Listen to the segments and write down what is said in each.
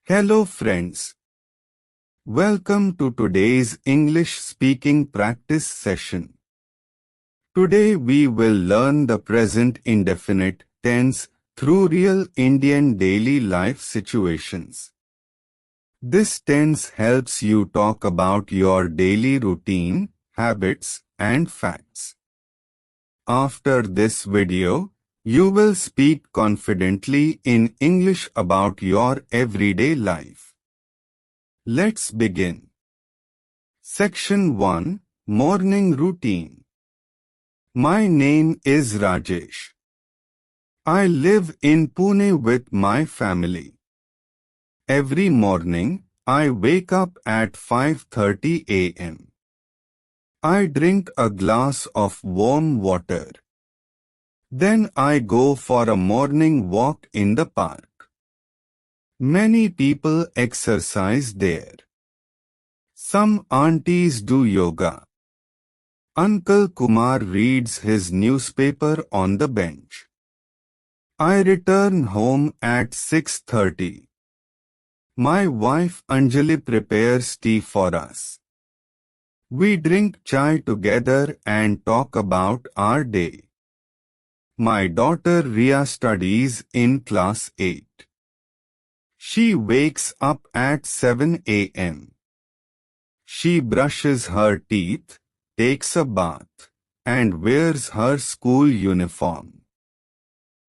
Hello friends. Welcome to today's English speaking practice session. Today we will learn the present indefinite tense through real Indian daily life situations. This tense helps you talk about your daily routine, habits, and facts. After this video, you will speak confidently in English about your everyday life. Let's begin. Section 1, Morning Routine. My name is Rajesh. I live in Pune with my family. Every morning, I wake up at 5:30 a.m. I drink a glass of warm water. Then I go for a morning walk in the park. Many people exercise there. Some aunties do yoga. Uncle Kumar reads his newspaper on the bench. I return home at 6:30. My wife Anjali prepares tea for us. We drink chai together and talk about our day. My daughter Ria studies in class 8. She wakes up at 7 a.m. She brushes her teeth, takes a bath, and wears her school uniform.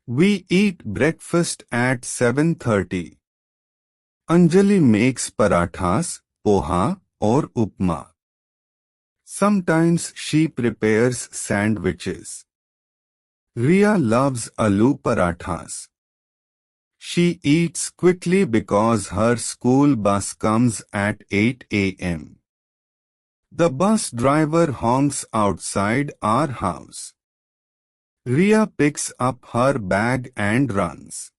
We eat breakfast at 7:30. Anjali makes parathas, poha, or upma. Sometimes she prepares sandwiches. Ria loves aloo parathas. She eats quickly because her school bus comes at 8 a.m. The bus driver honks outside our house. Ria picks up her bag and runs.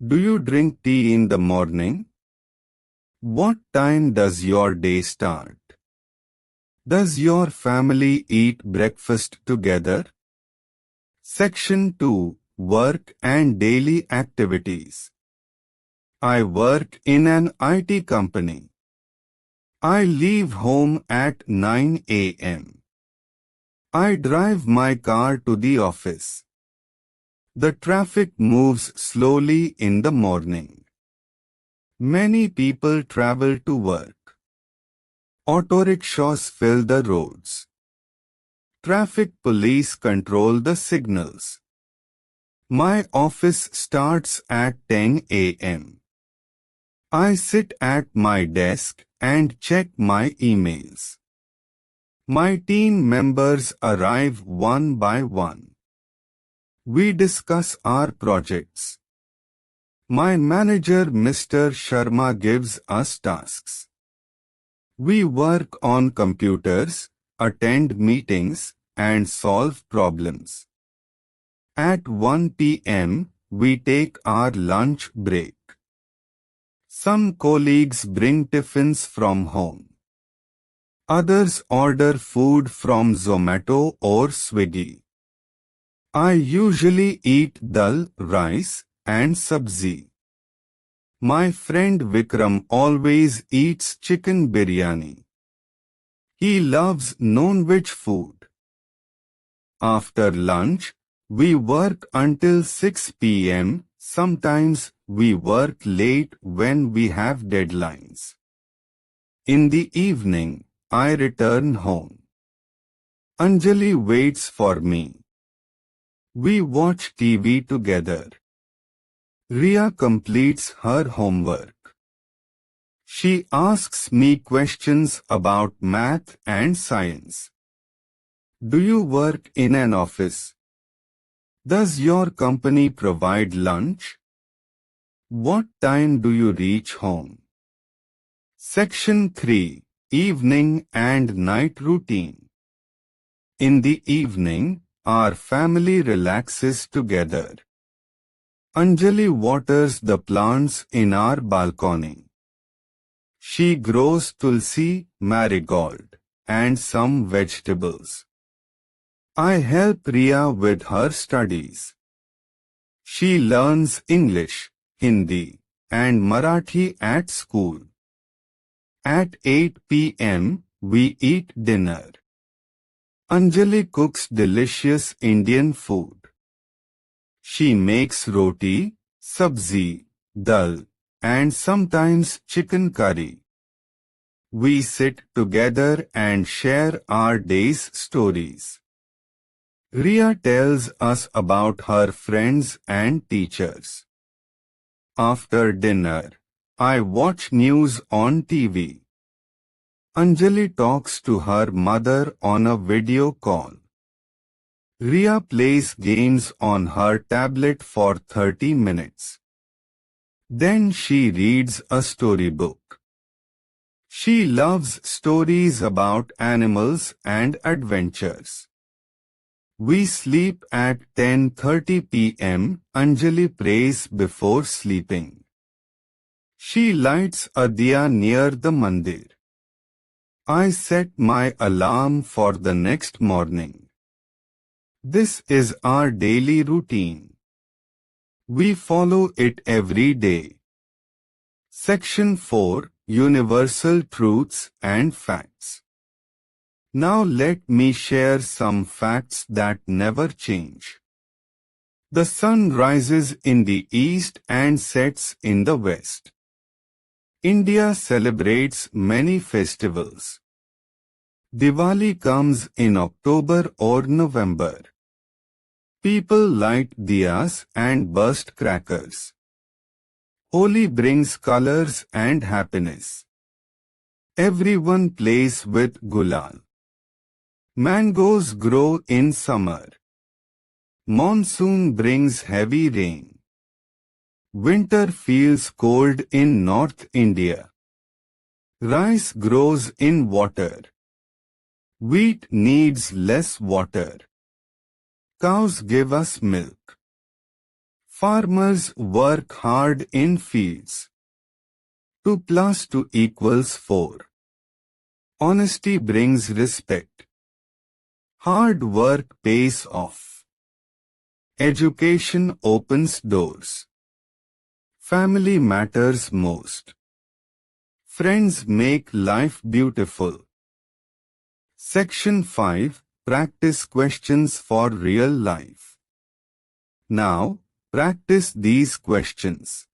Do you drink tea in the morning? What time does your day start? Does your family eat breakfast together? Section 2, Work and Daily Activities. I work in an IT company. I leave home at 9 a.m. I drive my car to the office. The traffic moves slowly in the morning. Many people travel to work. Auto rickshaws fill the roads. Traffic police control the signals. My office starts at 10 a.m. I sit at my desk and check my emails. My team members arrive one by one. We discuss our projects. My manager Mr. Sharma gives us tasks. We work on computers, attend meetings, and solve problems. At 1 p.m., we take our lunch break. Some colleagues bring tiffins from home. Others order food from Zomato or Swiggy. I usually eat dal, rice, and sabzi. My friend Vikram always eats chicken biryani. He loves non-veg food. After lunch, we work until 6 p.m. Sometimes we work late when we have deadlines. In the evening, I return home. Anjali waits for me. We watch TV together. Ria completes her homework. She asks me questions about math and science. Do you work in an office? Does your company provide lunch? What time do you reach home? Section 3, Evening and Night Routine. In the evening, our family relaxes together. Anjali waters the plants in our balcony. She grows tulsi, marigold, and some vegetables. I help Ria with her studies. She learns English, Hindi, and Marathi at school. At 8 p.m., we eat dinner. Anjali cooks delicious Indian food. She makes roti, sabzi, dal, and sometimes chicken curry. We sit together and share our day's stories. Ria tells us about her friends and teachers. After dinner, I watch news on TV. Anjali talks to her mother on a video call. Ria plays games on her tablet for 30 minutes. Then she reads a storybook. She loves stories about animals and adventures. We sleep at 10:30 p.m. Anjali prays before sleeping. She lights a diya near the mandir. I set my alarm for the next morning. This is our daily routine. We follow it every day. Section 4, Universal Truths and Facts. Now let me share some facts that never change. The sun rises in the east and sets in the west. India celebrates many festivals. Diwali comes in October or November. People light diyas and burst crackers. Holi brings colors and happiness. Everyone plays with gulal. Mangoes grow in summer. Monsoon brings heavy rain. Winter feels cold in North India. Rice grows in water. Wheat needs less water. Cows give us milk. Farmers work hard in fields. 2 plus 2 equals 4. Honesty brings respect. Hard work pays off. Education opens doors. Family matters most. Friends make life beautiful. Section 5, Practice questions for real life. Now, practice these questions.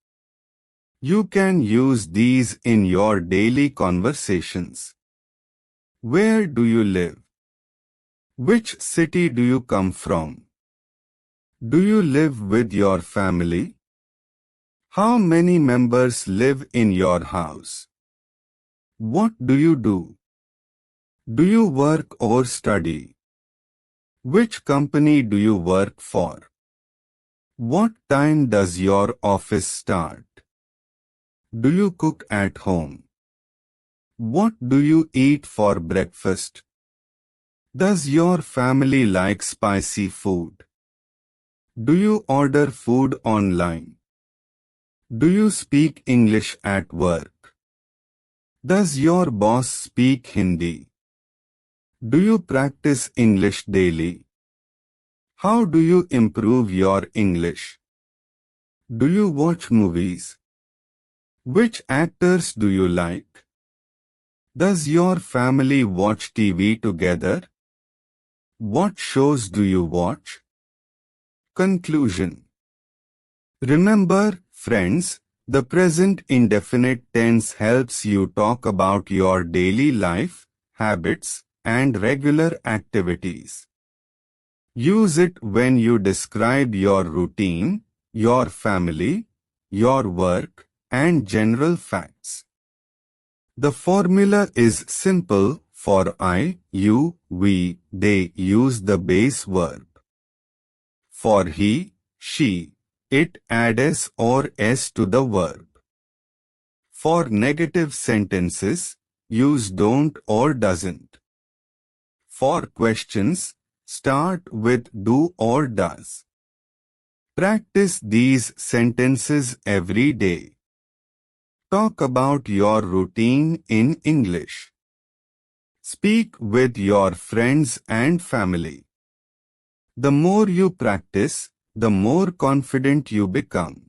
You can use these in your daily conversations. Where do you live? Which city do you come from? Do you live with your family? How many members live in your house? What do you do? Do you work or study? Which company do you work for? What time does your office start? Do you cook at home? What do you eat for breakfast? Does your family like spicy food? Do you order food online? Do you speak English at work? Does your boss speak Hindi? Do you practice English daily? How do you improve your English? Do you watch movies? Which actors do you like? Does your family watch TV together? What shows do you watch? Conclusion. Remember, friends, the present indefinite tense helps you talk about your daily life, habits, and regular activities. Use it when you describe your routine, your family, your work, and general facts. The formula is simple. For I, you, we, they use the base verb. For he, she, it add s or s to the verb. For negative sentences, use don't or doesn't. For questions, start with do or does. Practice these sentences every day. Talk about your routine in English. Speak with your friends and family. The more you practice, the more confident you become.